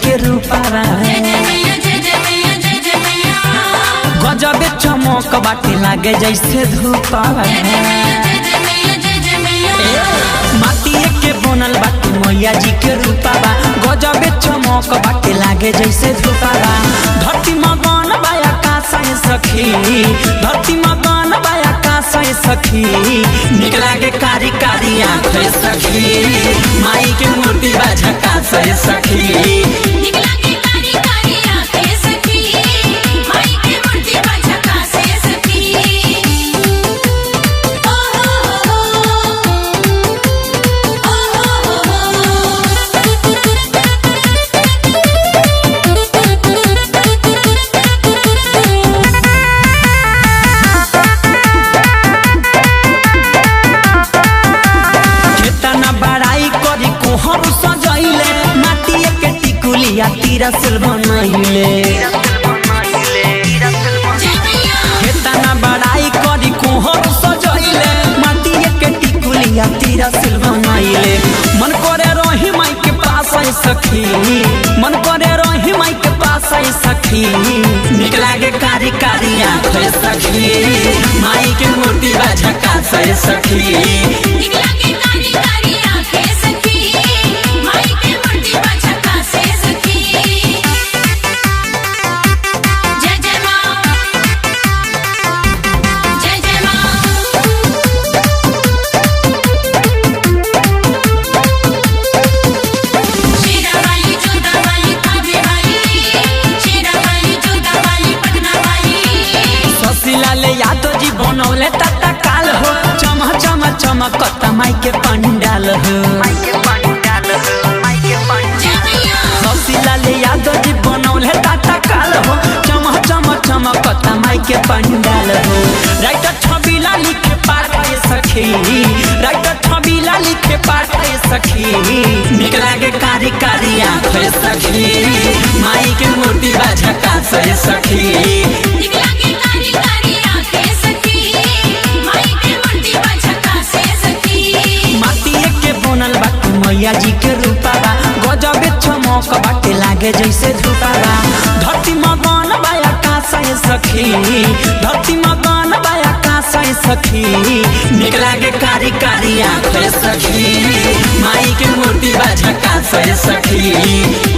के रूपावा गजबे चमक बाटे लागे जैसे धूपावा माटिए के बनल बाटे मैया जी के रूपावा गजबे चमक बाटे लागे जैसे धूपावा धरती मगन बाया कासा सखी धरती मगन बाया कासा सखी निक लागे कारी कारी आँख सखी माई के मूर्ति बाझा कासा सखी निक लागे कारी कारी आँख सखी माई के मूर्ति बाझा कासा सखी ओ तीरा सिल बनैले हेतना बड़ाई करी कोहर सजैले माटिए के टिकुलिया तीरा सिल बनैले मन करे रही माई के पास आई सखी मन करे रही माई के पास आई सखी निक लागे कारी कारी आँख सखी माई के मूर्ति बाझा कास सखी निक लागे कारी कारी आँख सखी माई के मूर्ति बाझा कास सखी यादव जी बनौले तत्ता काल हो चम चम चमकत माई के पंडाल हो ससीलाल यादव जी बनौले तत्ता काल हो चम चम चमकत माई के पंडाल हो राइटर छबिला लिखे पाठ सखी राइटर छबिला लिखे पाठ सखी निक लागे कारी कारी आँख सखी माई के मूर्ति बाझा कास सखी निक लागे कारी कारी मैया जी के रूपावा गजबे चमक बाटे लागे जैसे धूपावा धरती मगन बाया कासा सखी धरती मगन बाया कासा सखी निक लागे कारी कारी आँख सखी माई के मूर्ति बाझा कास सखी।